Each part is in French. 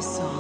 song.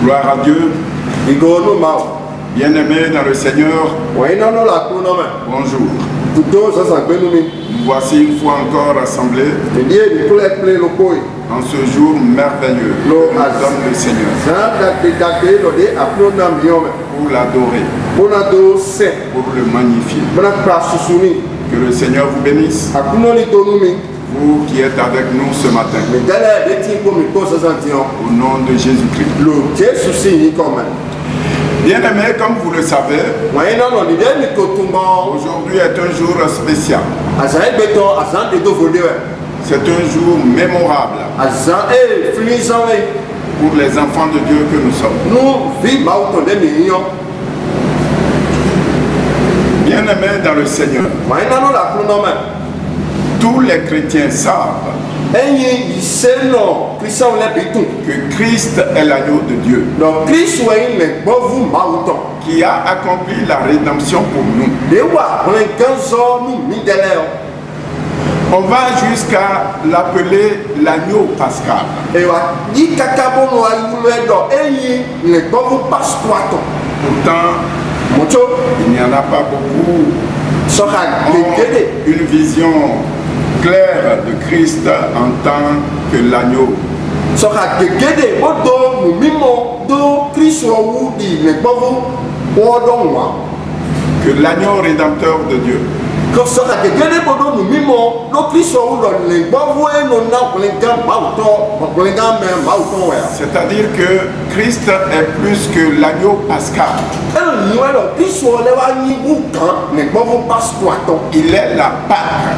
Gloire à Dieu. Bien-aimés dans le Seigneur, bonjour. Nous voici une fois encore rassemblés en ce jour merveilleux que nous donne le Seigneur pour l'adorer, pour le magnifier. Que le Seigneur vous bénisse, vous qui êtes avec nous ce matin, au nom de Jésus-Christ. Bien-aimés, comme vous le savez, aujourd'hui est un jour spécial. C'est un jour mémorable pour les enfants de Dieu que nous sommes. Bien-aimés dans le Seigneur, tous les chrétiens savent que Christ est l'agneau de Dieu qui a accompli la rédemption pour nous. On va jusqu'à l'appeler l'agneau pascal. Pourtant, il n'y en a pas beaucoup qui ont une vision claire de Christ en tant que l'agneau. Que l'agneau rédempteur de Dieu. C'est-à-dire que Christ est plus que l'agneau pascal. Il est la Pâque.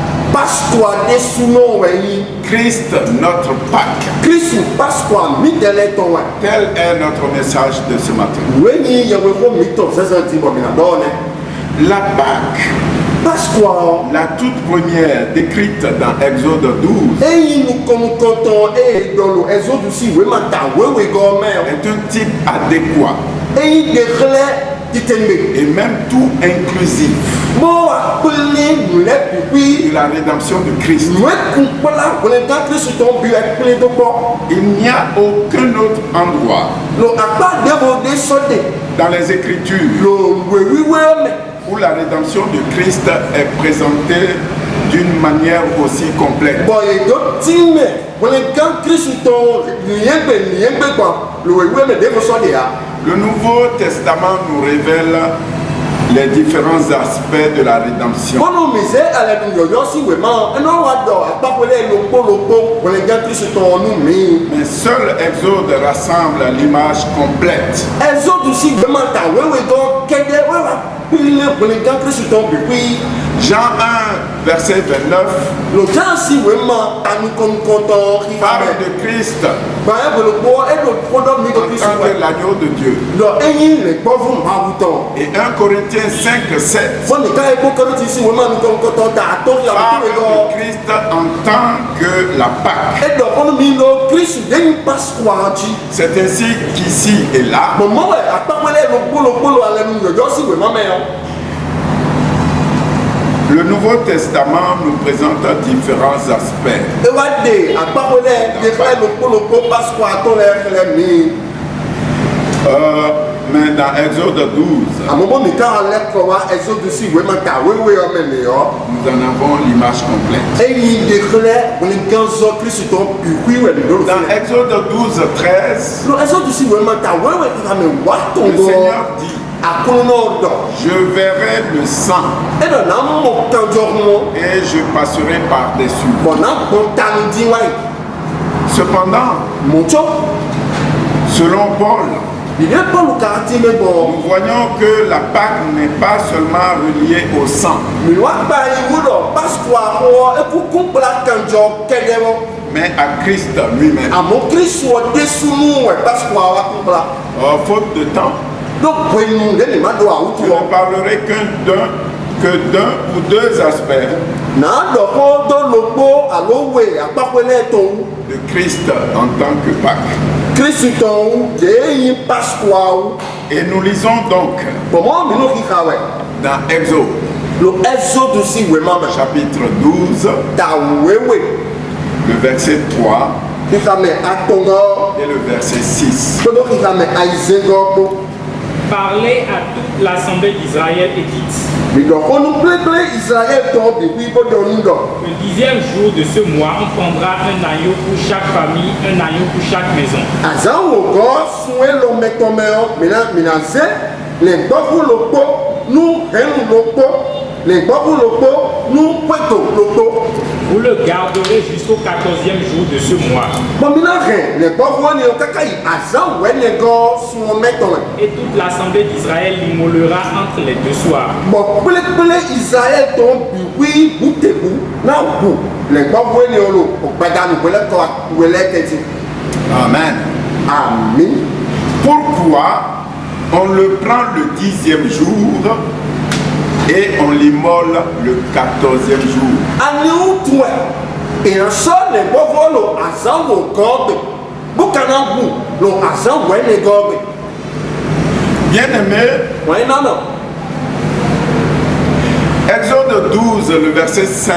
Christ, notre Pâque. Tel est notre message de ce matin. La Pâque, la toute première décrite dans Exode 12, est un type adéquat et même tout inclusif de la rédemption de Christ. Il n'y a aucun autre endroit dans les Écritures où la rédemption de Christ est présentée d'une manière aussi complète. Le Nouveau Testament nous révèle les différents aspects de la rédemption. Mais seul Exode rassemble l'image complète. Jean 1, verset 29 parle de Christ en tant que l'agneau de Dieu. Et 1 Corinthiens 5, 7 parle de Christ en tant que la Pâque. C'est ainsi qu'ici et là, le Nouveau Testament nous présente différents aspects. Mais dans Exode 12, nous en avons l'image complète. Dans Exode 12, 13, le Seigneur dit: je verrai le sang et je passerai par-dessus. Cependant, selon Paul, nous voyons que la Pâque n'est pas seulement reliée au sang, mais à Christ lui-même. Faute de temps, je ne parlerai que d'un ou deux aspects de Christ en tant que Pâque. Et nous lisons donc dans Exode, chapitre 12, le verset 3 et le verset 6. Parlez à toute l'assemblée d'Israël et dites: le 10e jour de ce mois, on prendra un agneau pour chaque famille, un agneau pour chaque maison. Vous le garderez jusqu'au 14e jour de ce mois. Et toute l'assemblée d'Israël l'immolera entre les deux soirs. Amen. Amen. Pourquoi on le prend le 10e jour et on l'immole le 14e jour? Bien-aimé, Exode 12, le verset 5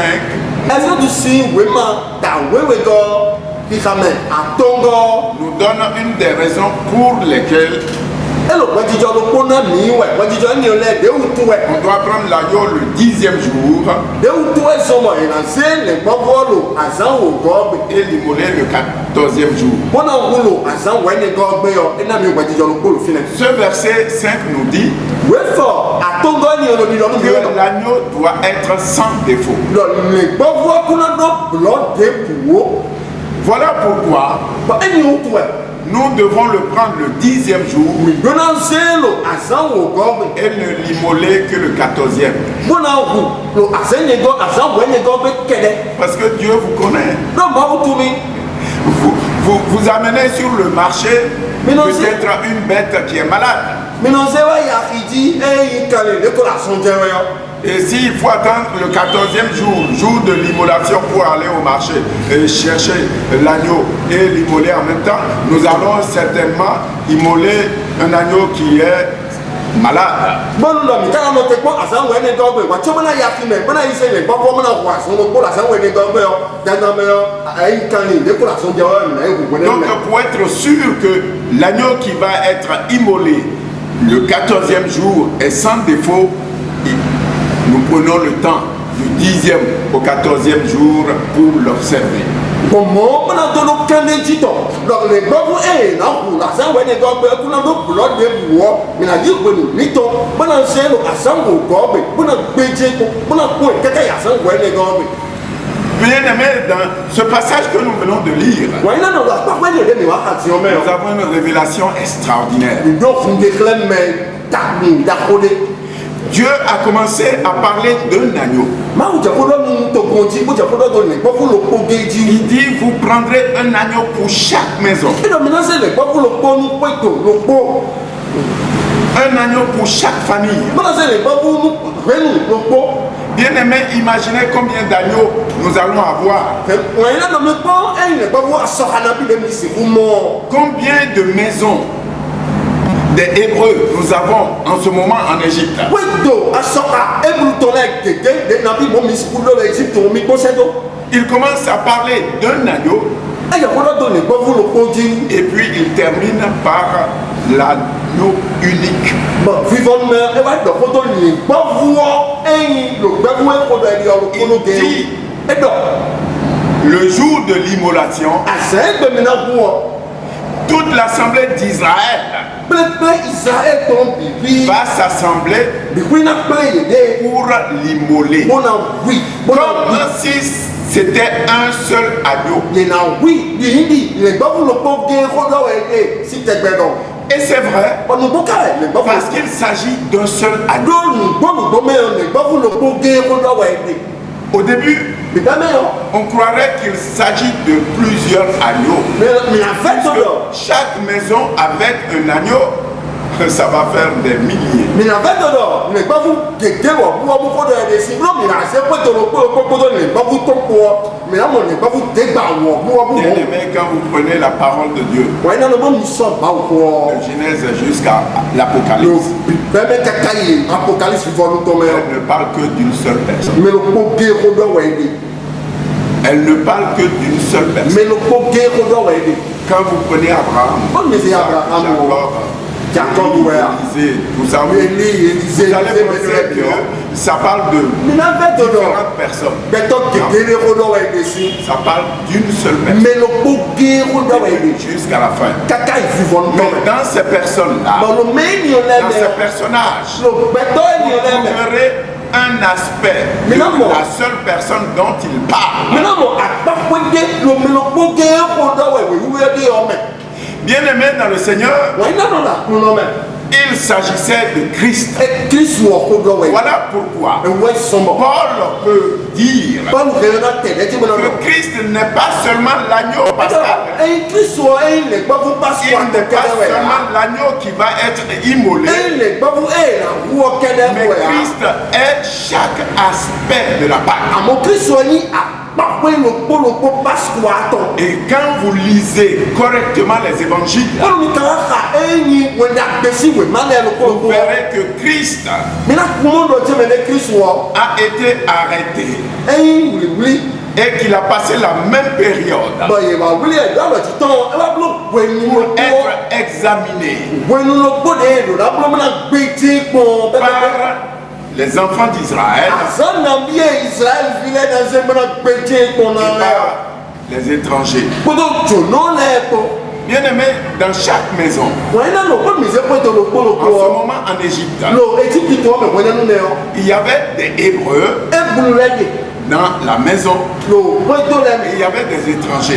nous donne une des raisons pour lesquelles on doit prendre l'agneau le 10e jour et l'immoler le 14e jour. Ce verset 5 nous dit que l'agneau doit être sans défaut. Voilà pourquoi nous devons le prendre le 10e jour et ne l'immoler que le 14e. Parce que Dieu vous connaît. Vous amenez sur le marché peut-être une bête qui est malade. Et s'il faut attendre le 14e jour de l'immolation pour aller au marché et chercher l'agneau et l'immoler en même temps, nous allons certainement immoler un agneau qui est malade. Donc pour être sûr que l'agneau qui va être immolé le 14e jour est sans défaut, nous prenons le temps du 10e au 14e jour pour l'observer. Bien-aimés, dans ce passage que nous venons de lire, nous avons une révélation extraordinaire. Dieu a commencé à parler d'un agneau. Il dit, vous prendrez un agneau pour chaque maison. Un agneau pour chaque famille. Bien aimé, imaginez combien d'agneaux nous allons avoir. Combien de maisons des Hébreux nous avons en ce moment en Égypte. Il commence à parler d'un agneau et puis il termine par l'agneau unique. Il dit le jour de l'immolation, toute l'assemblée d'Israël va s'assembler pour l'immoler. Comme si c'était un seul agneau. Et c'est vrai, parce qu'il s'agit d'un seul agneau. Au début, on croirait qu'il s'agit de plusieurs agneaux. Chaque maison avec un agneau, ça va faire des milliers. Bien-aimé, quand vous prenez la parole de Dieu, de Genèse jusqu'à l'Apocalypse, elle ne parle que d'une seule personne. Elle ne parle que d'une seule personne. Quand vous prenez Abraham, Jacob, Élisée, tout ça, vous allez penser que ça parle de différentes personnes. Ça parle d'une seule personne jusqu'à la fin. Mais dans ces personnes-là, dans ces personnages, vous trouverez un aspect de la seule personne dont il parle. Bien-aimé dans le Seigneur, il s'agissait de Christ. Voilà pourquoi Paul peut dire que Christ n'est pas seulement l'agneau pascal. Il n'est pas seulement l'agneau qui va être immolé, mais Christ est chaque aspect de la Pâque. Et quand vous lisez correctement les évangiles, vous verrez que Christ a été arrêté et qu'il a passé la même période pour être examiné par les enfants d'Israël et les étrangers. Bien aimé, dans chaque maison, en ce moment en Égypte, il y avait des Hébreux dans la maison, et il y avait des étrangers.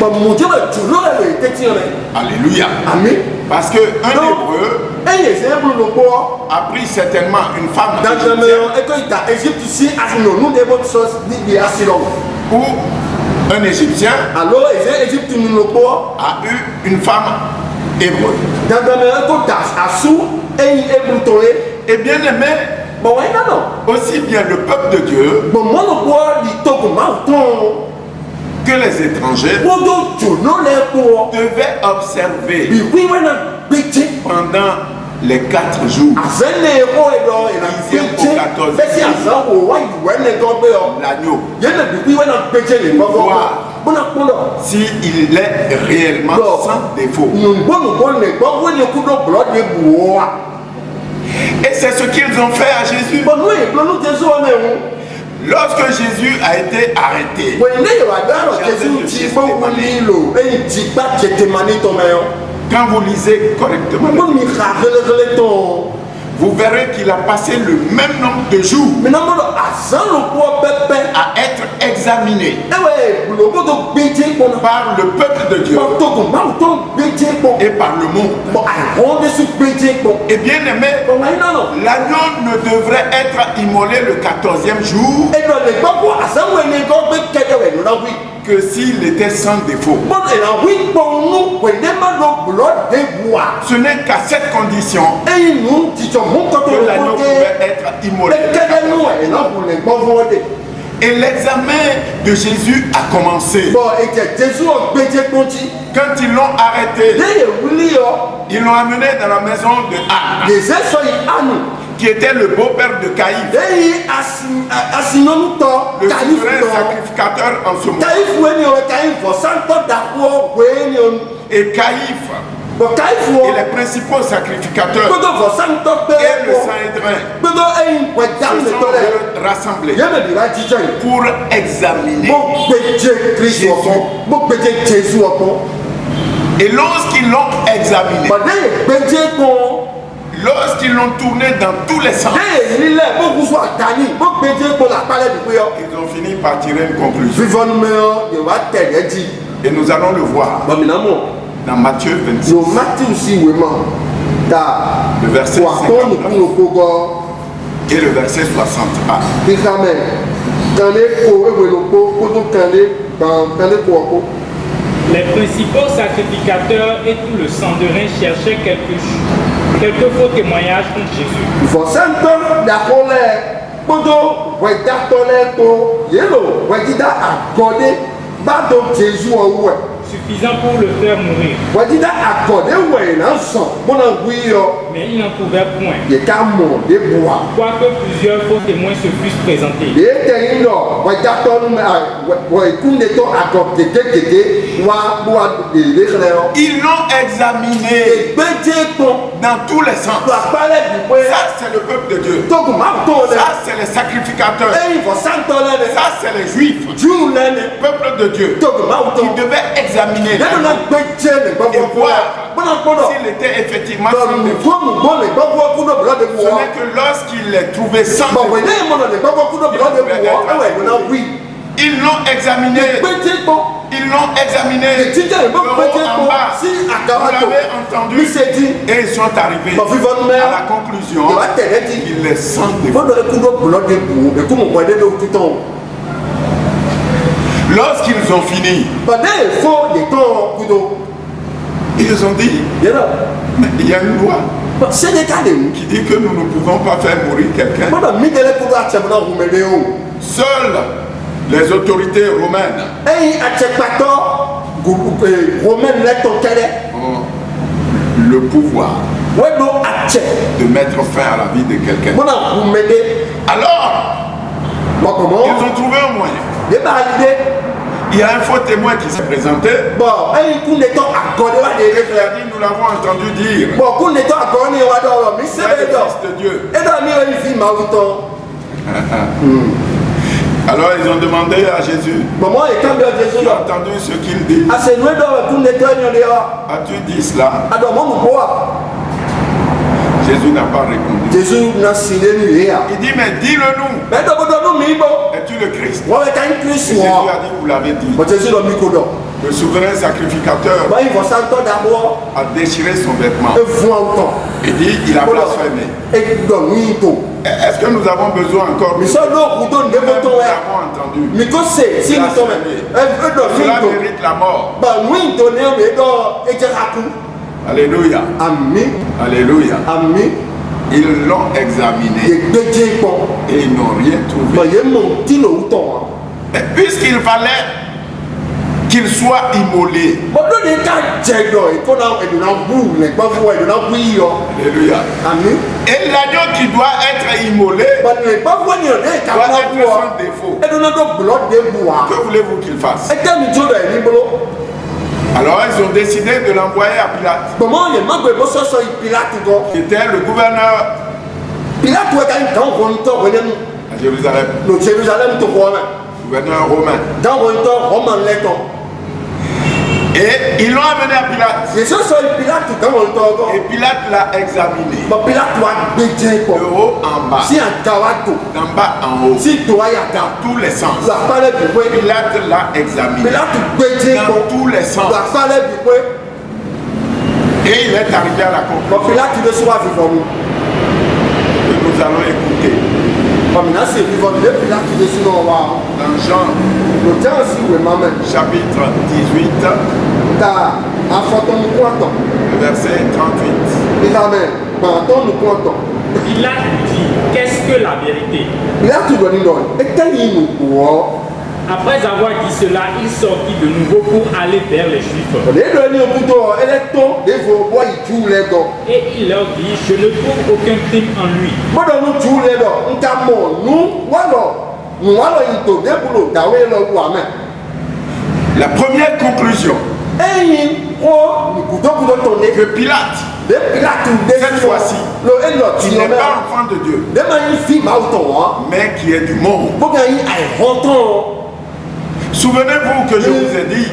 Alléluia. Parce qu'un Hébreu a pris certainement une femme ou un Égyptien a eu une femme hébreu. Et bien aimé, aussi bien le peuple de Dieu que les étrangers devaient observer pendant les 4 jours. L'agneau. Voir s'il est réellement sans défaut. Et c'est ce qu'ils ont fait à Jésus. Lorsque Jésus a été arrêté, quand vous lisez correctement, vous verrez qu'il a passé le même nombre de jours à être examiné par le peuple de Dieu et par le monde. Et bien aimé, l'agneau ne devrait être immolé le 14e jour que s'il était sans défaut. Ce n'est qu'à cette condition que l'agneau pouvait être immolé. Et l'examen de Jésus a commencé. Quand ils l'ont arrêté, ils l'ont amené dans la maison de Anne, qui était le beau-père de Caïphe, le souverain sacrificateur en ce moment. Et Caïphe et les principaux sacrificateurs et le Sanhédrin se sont rassemblés pour examiner Jésus. Et lorsqu'ils l'ont examiné, lorsqu'ils l'ont tourné dans tous les sens, ils ont fini par tirer une conclusion. Et nous allons le voir dans Matthieu 26, le verset 59 et le verset 60a. Les principaux sacrificateurs et tout le Sanhédrin cherchaient quelques faux témoignages contre Jésus. Suffisant pour le faire mourir. Mais il n'en trouvait point. Quoique plusieurs faux témoins se fussent présentés. Ils l'ont examiné dans tous les sens. Ça, c'est le peuple de Dieu. Ça, c'est les sacrificateurs. Ça, c'est les juifs. Le peuple de Dieu. Ils devaient examiner et voir s'il était effectivement sans défaut. Ce n'est que lorsqu'il est trouvé sans défaut, ils l'ont examiné. Ils l'ont examiné. En bas, vous l'avez entendu. Et ils sont arrivés à la conclusion qu'il est sans défaut. Lorsqu'ils ont fini, ils ont dit, mais il y a une loi qui dit que nous ne pouvons pas faire mourir quelqu'un. Seules les autorités romaines ont le pouvoir de mettre fin à la vie de quelqu'un. Alors, ils ont trouvé un moyen. Il y a un faux témoin qui s'est présenté. Il a dit, nous l'avons entendu dire. C'est le Fils de Dieu. Alors ils ont demandé à Jésus, tu as entendu ce qu'il dit? As-tu dit cela? Jésus n'a pas répondu. Il dit, mais dis-le-nous. Es-tu le Christ? Et Jésus a dit, vous l'avez dit. Le souverain sacrificateur a déchiré son vêtement. Il dit, il a blasphémé. Est-ce que nous avons besoin encore de cela? Nous avons entendu. Cela mérite la mort. Alléluia. Amen. Alléluia. Amen. Ils l'ont examiné et ils n'ont rien trouvé. Et puisqu'il fallait qu'il soit immolé. Alléluia. Amen. Et l'agneau qui doit être immolé doit être sans défaut. Que voulez-vous qu'il fasse? Alors ils ont décidé de l'envoyer à Pilate. Qui était le gouverneur à Jérusalem. Gouverneur romain. Et ils l'ont amené à Pilate. Et Pilate l'a examiné. De haut en bas. D'en bas en haut. Dans tous les sens. Pilate l'a examiné. Dans tous les sens. Et il est arrivé à la conclusion que nous allons écouter. Dans Jean chapitre 18 verset 38. Pilate lui dit, qu'est-ce que la vérité? Après avoir dit cela, il sortit de nouveau pour aller vers les Juifs. Et il leur dit, je ne trouve aucun crime en lui. La première conclusion que Pilate, cette fois-ci, qui n'est pas enfant de Dieu, mais qui est du monde. Souvenez-vous que je vous ai dit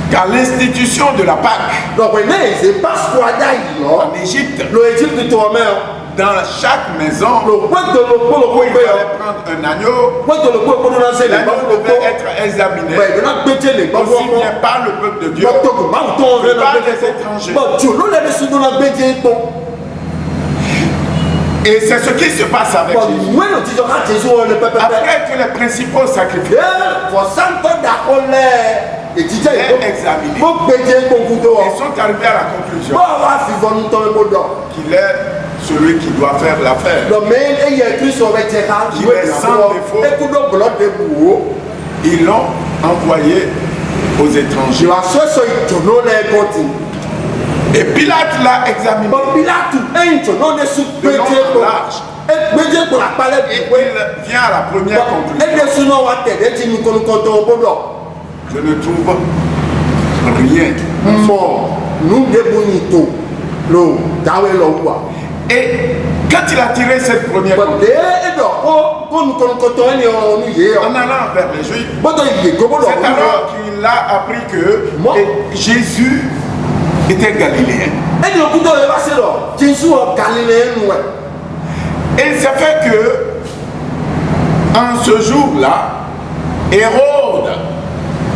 qu'à l'institution de la Pâque en Égypte, dans chaque maison, où il fallait prendre un agneau, l'agneau devait être examiné, aussi bien par le peuple de Dieu que par les étrangers. Et c'est ce qui se passe avec Jésus. Après que les principaux sacrificateurs est examiné, ils sont arrivés à la conclusion qu'il est celui qui doit faire l'affaire, qu'il est sans défaut. Ils l'ont envoyé aux étrangers. Et Pilate l'a examiné de long en large. Et il vient à la première conclusion. Je ne trouve rien. Et quand il a tiré cette première conclusion, en allant vers les Juifs, c'est alors qu'il a appris que Jésus était galiléen. Et ça fait que en ce jour-là, Hérode,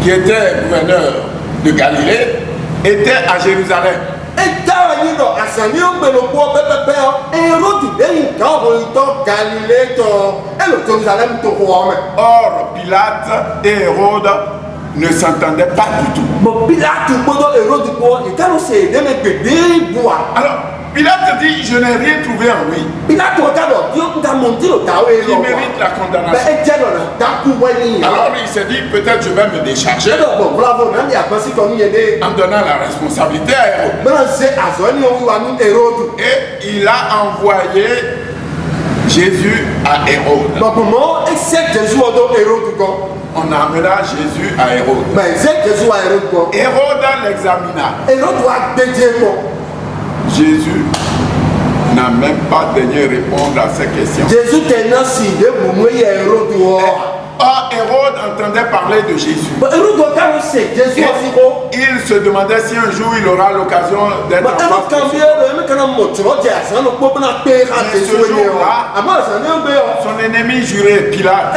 qui était gouverneur de Galilée, était à Jérusalem. Or, Pilate et Hérode ne s'entendaient pas du tout. Alors, Pilate dit, je n'ai rien trouvé en lui qui mérite la condamnation. Alors il s'est dit, peut-être je vais me décharger en donnant la responsabilité à Hérode. Et il a envoyé Jésus à Hérode. On amena Jésus à Hérode. Hérode l'examina. Jésus n'a même pas daigné répondre à ces questions. Or, Hérode entendait parler de Jésus. Il se demandait si un jour il aura l'occasion d'être en face de ce jour-là, son ennemi juré, Pilate,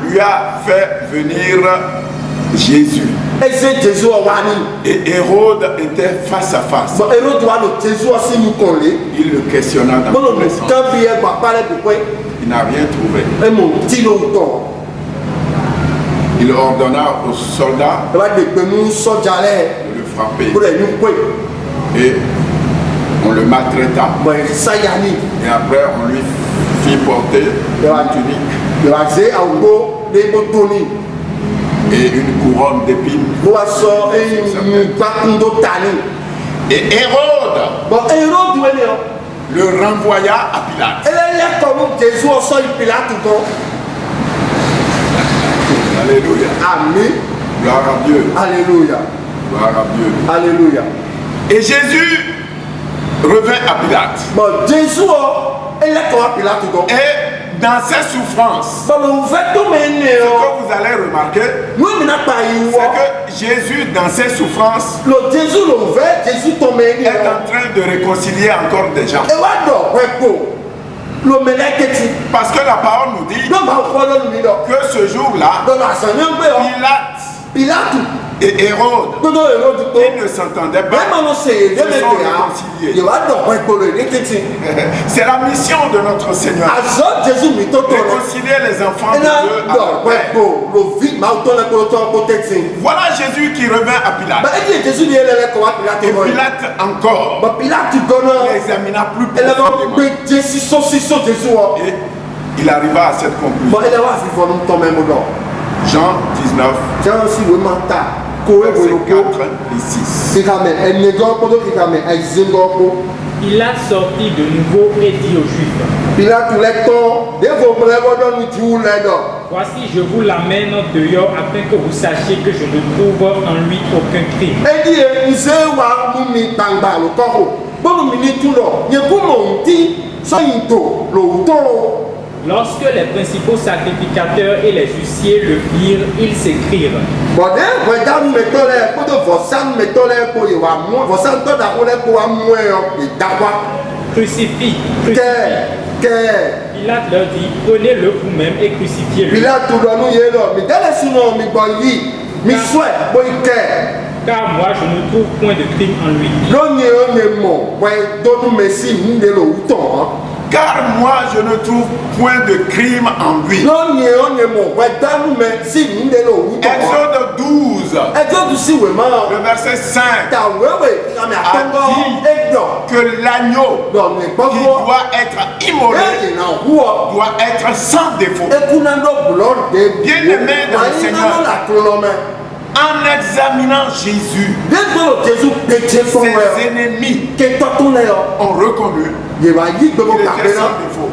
lui a fait venir Jésus. Et Hérode était face à face. Il le questionna dans tous les sens. Il n'a rien trouvé. Il ordonna aux soldats de le frapper. Et on le maltraita. Et après on lui fit porter une tunique. et une couronne d'épines. Et Hérode le renvoya à Pilate. Alléluia. Amen. Gloire à Dieu. Alléluia. Gloire à Dieu. Alléluia. Et Jésus revint à Pilate. Et dans ses souffrances, ce que vous allez remarquer, c'est que Jésus, dans ses souffrances, est en train de réconcilier encore des gens. Parce que la parole nous dit que ce jour-là, Pilate et Hérode, ils ne s'entendaient pas, ils se sont réconciliés. C'est la mission de notre Seigneur. Réconcilier les enfants de Dieu avec Père. Voilà Jésus qui revint à Pilate. Et Pilate encore l'examina plus profondément. Et il arriva à cette conclusion. Jean 19, versets 4 et 6. Il a sorti de nouveau et dit aux Juifs, voici, je vous l'amène dehors afin que vous sachiez que je ne trouve en lui aucun crime. Lorsque les principaux sacrificateurs et les huissiers le virent, ils s'écrièrent, crucifie, crucifie. Pilate leur dit, prenez-le vous-même et crucifiez-le. Car moi je ne trouve point de crime en lui. Car moi je ne trouve point de crime en lui. Exode 12, le verset 5, a dit que l'agneau qui doit être immolé doit être sans défaut. Bien-aimé dans le Seigneur, en examinant Jésus, ses ennemis ont reconnu qu'il était sans défaut.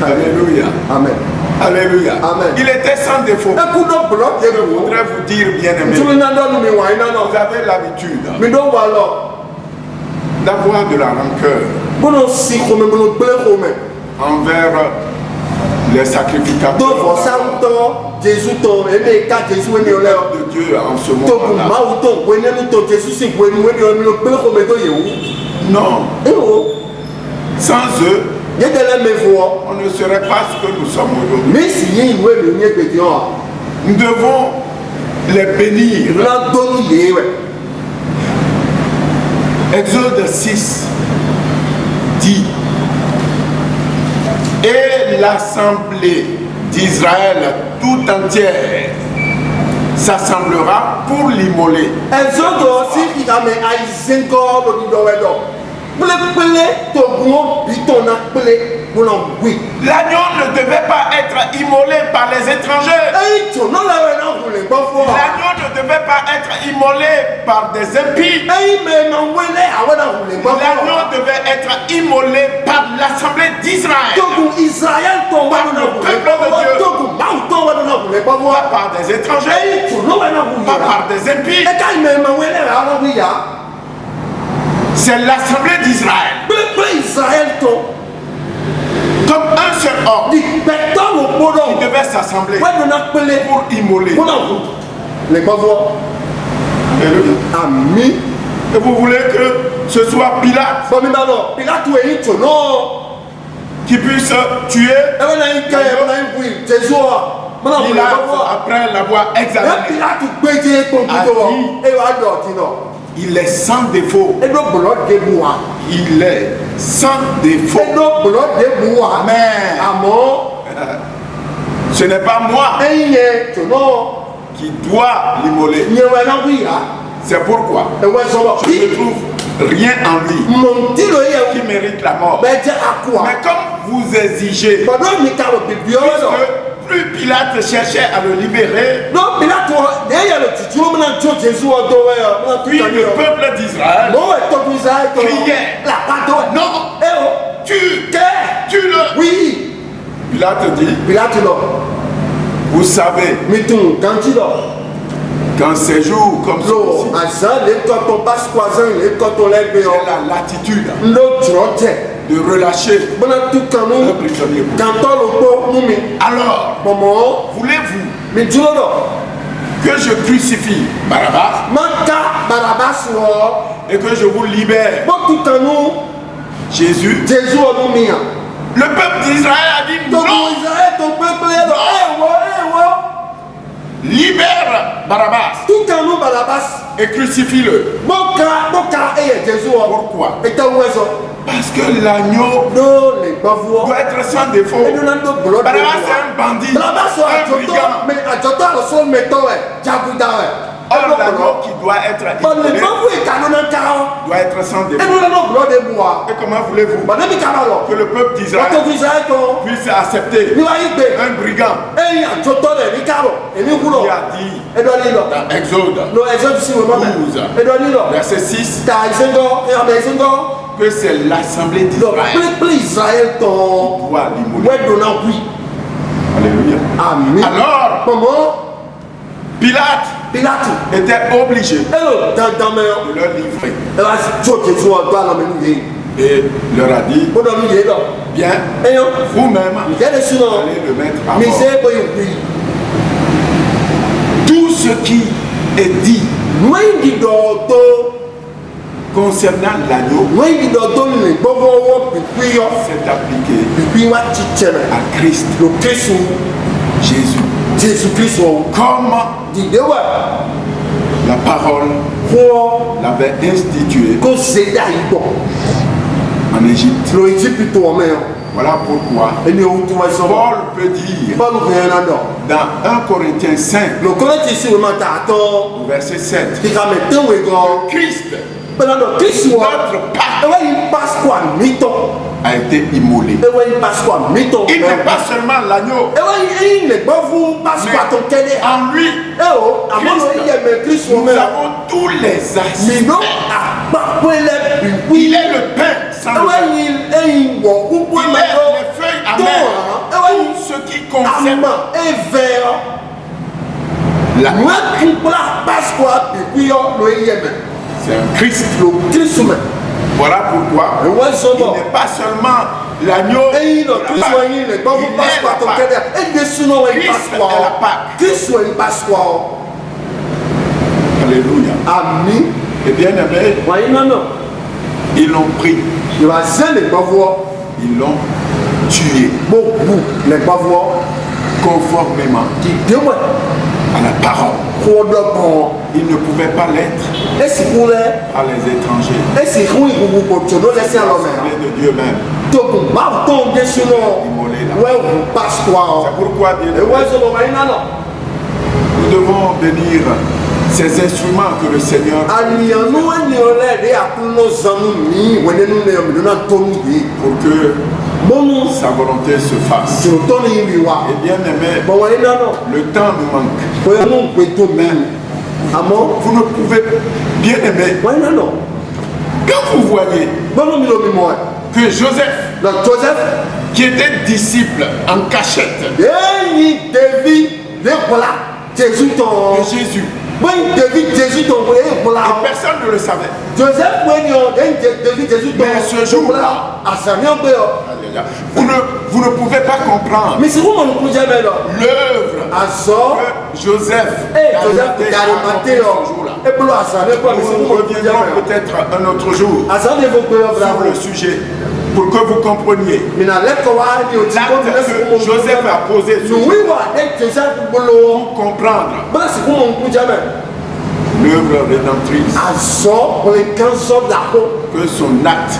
Alléluia. Amen. Alléluia. Amen. Il était sans défaut. Je voudrais vous dire, bien-aimé, vous avez l'habitude d'avoir de la rancœur envers les sacrificateurs de Dieu en ce moment-là. Non. Sans eux, on ne serait pas ce que nous sommes aujourd'hui. Nous devons les bénir. Exode 6 dit: et l'assemblée d'Israël tout entière s'assemblera pour l'immoler. L'agneau ne devait pas être immolé par les étrangers. L'agneau ne devait pas être immolé par des impies. L'agneau devait être immolé par l'assemblée d'Israël. Par le peuple de Dieu. Pas par des étrangers. Pas par des impies. C'est l'assemblée d'Israël. Comme un seul homme qui devait s'assembler pour immoler. Amen. Et vous voulez que ce soit Pilate qui puisse tuer Pilate après l'avoir examiné. Il est sans défaut. Il est sans défaut. Mais ce n'est pas moi qui dois l'immoler. C'est pourquoi je ne trouve rien en lui qui mérite la mort. Mais comme vous exigez, puisque plus Pilate cherchait à le libérer, puis le peuple d'Israël criait, non, tu le... Oui. Pilate dit, vous savez, quand ces jours comme celui-ci, j'ai la latitude de relâcher un prisonnier. Alors, voulez-vous que je crucifie Barabbas et que je vous libère Jésus? Le peuple d'Israël a dit non. Libère Barabbas et crucifie-le. Pourquoi? Parce que l'agneau doit être sans défaut. Barabbas c'est un bandit, un brigand. Or l'agneau qui doit être immolé doit être sans défaut. Et comment voulez-vous que le peuple d'Israël puisse accepter un brigand qui a dit dans Exode 12, verset 6, que c'est l'assemblée d'Israël qui doit l'immoler. Alléluia. Alors, Pilate était obligé de leur livrer. Et leur a dit, bien, vous-même, allez le mettre à mort. Tout ce qui est dit concernant l'agneau s'est appliqué à Christ, Jésus-Christ, comme la parole l'avait institué en Égypte. Voilà pourquoi Paul peut dire dans 1 Corinthiens 5, verset 7, que Christ, notre Pâque, a été immolé. Il n'est pas seulement l'agneau, mais en lui, Christ, nous avons tous les aspects. Il est le pain sans levain. Il est les feuilles amères. Tout ce qui concerne la c'est un Christ. Voilà pourquoi il n'est pas seulement l'agneau, il est la Pâque. Alléluia. Amen. Et bien aimé, ils l'ont pris. Ils l'ont tué. Conformément à la parole. Il ne pouvait pas l'être par les étrangers. De Dieu même. C'est pourquoi, bien aimé, nous devons bénir ces instruments que le Seigneur pour que sa volonté se fasse. Et bien aimé, le temps nous manque. Vous ne pouvez bien aimer. Quand vous voyez que Joseph, qui était disciple en cachette de Jésus, et personne ne le savait. Mais ce jour-là, vous ne pouvez pas comprendre l'œuvre que Joseph a ce jour-là. Nous reviendrons peut-être un autre jour sur le sujet pour que vous compreniez l'acte que Joseph a posé sur pour comprendre l'œuvre rédemptrice que son acte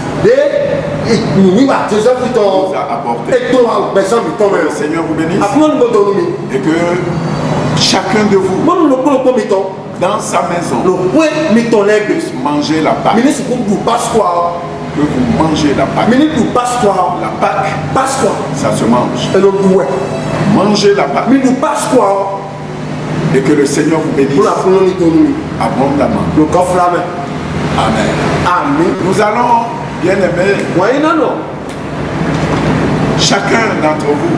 nous a apporté. Que le Seigneur vous bénisse et que chacun de vous dans sa maison puisse manger la Pâque. Que vous mangez la Pâque. La Pâque, ça se mange. Mangez la Pâque. Et que le Seigneur vous bénisse abondamment. Amen. Amen. Nous allons, bien aimés, chacun d'entre vous,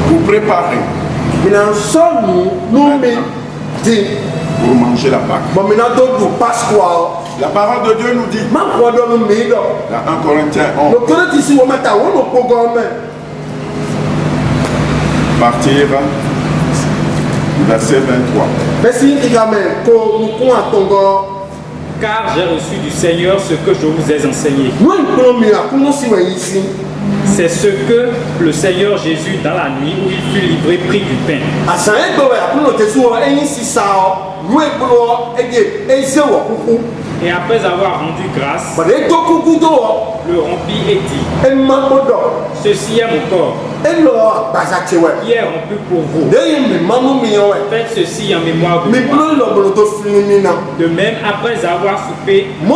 vous préparer pour manger la Pâque. La parole de Dieu nous dit, dans 1 Corinthiens 11, partir verset 23. Car j'ai reçu du Seigneur ce que je vous ai enseigné. C'est ce que le Seigneur Jésus, dans la nuit où il fut livré, prit du pain. Et après avoir rendu grâce, le rompit et dit, ceci est mon corps, qui est rompu pour vous. Faites ceci en mémoire de moi. De même, après avoir soupé, il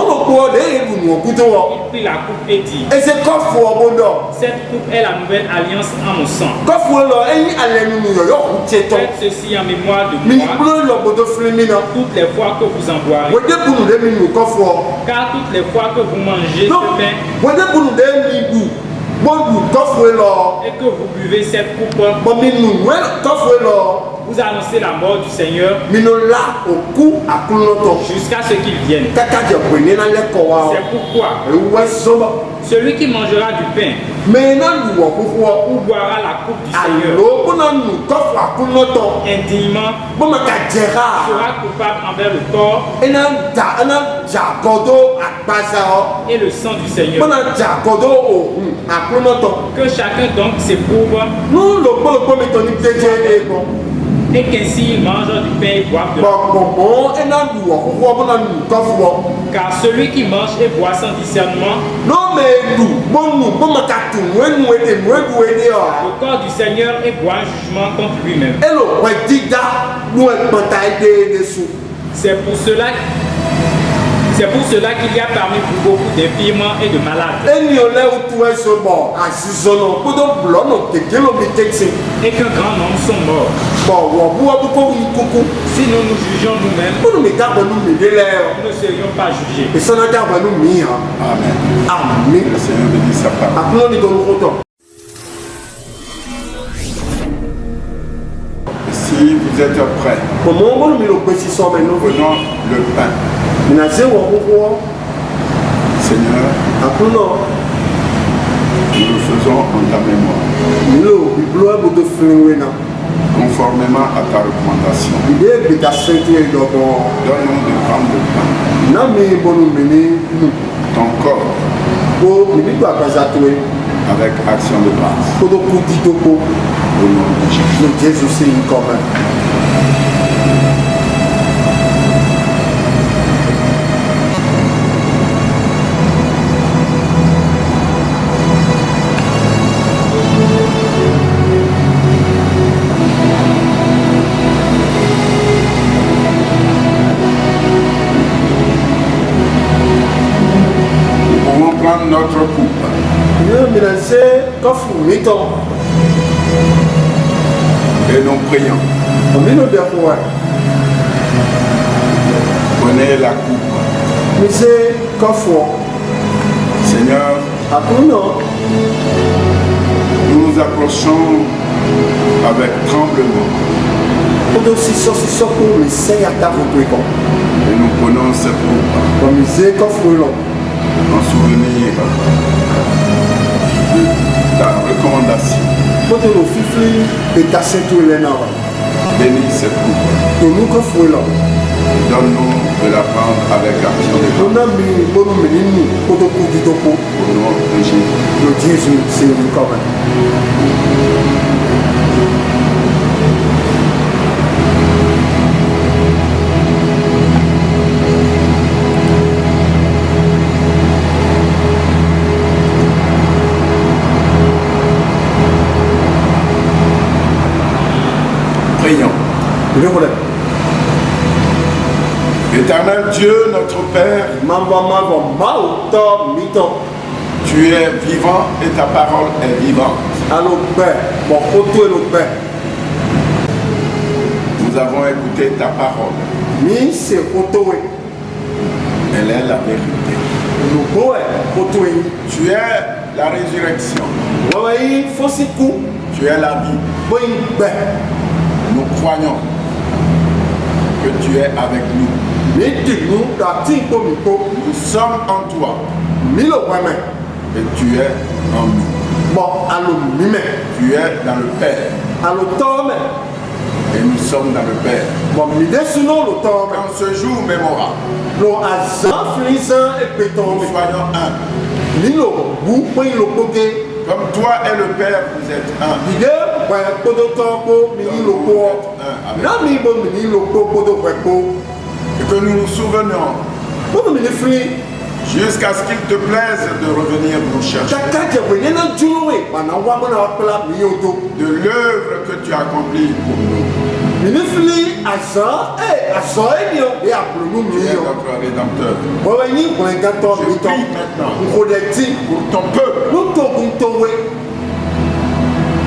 prit la coupe et dit, cette coupe est la nouvelle alliance en mon sang. Faites ceci en mémoire de moi toutes les fois que vous en boirez. Car toutes les fois que vous mangez ce pain et que vous buvez cette coupe, vous annoncez la mort du Seigneur jusqu'à ce qu'il vienne. C'est pourquoi celui qui mangera du pain ou boira la coupe du Seigneur indignement sera coupable envers le corps et le sang du Seigneur. Que chacun donc s'éprouve et qu'ainsi il mange du pain et boive de l'eau. Car celui qui mange et boit sans discernement, le corps du Seigneur et boit un jugement contre lui-même. C'est pour cela qu'il y a parmi vous beaucoup d'infirmes et de malades. Et qu'un grand nombre sont morts. Si nous nous jugeons nous-mêmes, nous ne serions pas jugés. Amen. Amen. Le Seigneur bénisse sa parole. Si vous êtes prêts, prenons le pain. Seigneur, nous le faisons en ta mémoire, conformément à ta recommandation. Donne-nous de prendre le pain, ton corps, avec action de grâce. Au nom de Jésus. Notre coupe et nous prions. Prenez la coupe. Seigneur, nous nous approchons avec tremblement et nous prenons cette coupe en souvenir de ta recommandation. Bénis cette coupe. Donne-nous de la prendre avec action de grâce. Au nom de Jésus. Éternel Dieu, notre Père, Tu es vivant et ta parole est vivante. Nous avons écouté ta parole. Elle est la vérité. Tu es la résurrection. Tu es la vie. Nous croyons que tu es avec nous. Nous sommes en toi. Et tu es en nous. Tu es dans le Père. Et nous sommes dans le Père. Quand ce jour mémorable, nous soyons un. Comme toi et le Père, vous êtes un. Et que nous nous souvenions jusqu'à ce qu'il te plaise de revenir nous chercher. De l'œuvre que tu as accomplie pour nous. Tu es notre Rédempteur. Je prie maintenant pour ton peuple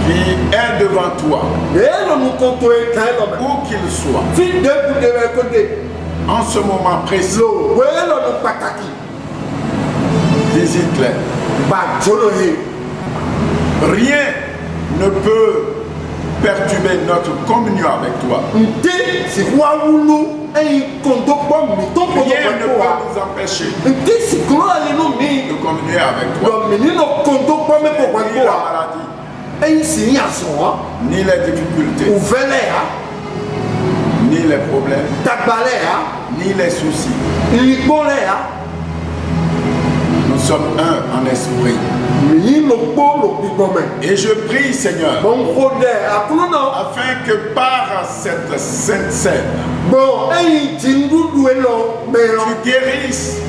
qui est devant toi, où qu'il soit, en ce moment précis. Visite-les. Rien ne peut perturber notre communion avec toi. Rien ne peut nous empêcher de communier avec toi. Ni la maladie, ni les difficultés, ni les problèmes, ni les soucis. Nous sommes un en esprit. Et je prie, Seigneur, afin que par cette sainte scène, tu guérisses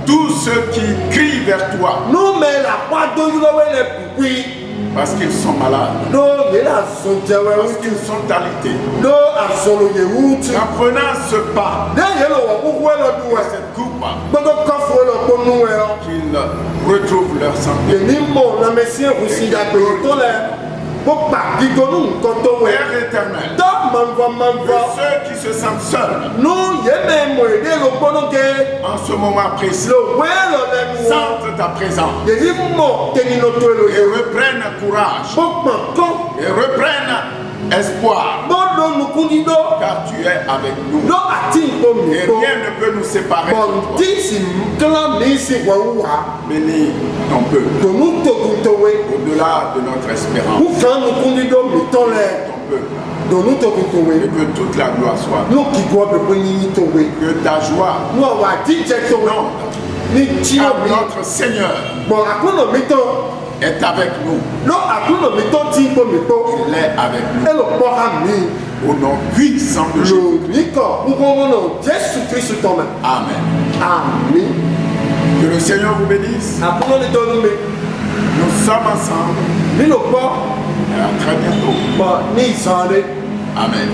tous ceux qui crient vers toi parce qu'ils sont malades, parce qu'ils sont alités. En prenant ce pas, cette coupe, qu'ils retrouvent leur santé. Père éternel, que ceux qui se sentent seuls en ce moment précis sentent ta présence et reprennent courage et reprennent espoir, car tu es avec nous et rien ne peut nous séparer de toi. Bénis ton peuple au-delà de notre espérance. Ton peuple. Et que toute la gloire soit. Que ta joie à notre Seigneur est avec nous. Il est avec nous. Au nom puissant de Jésus. Amen. Que le Seigneur vous bénisse. Nous sommes ensemble. Et à très bientôt. Amen.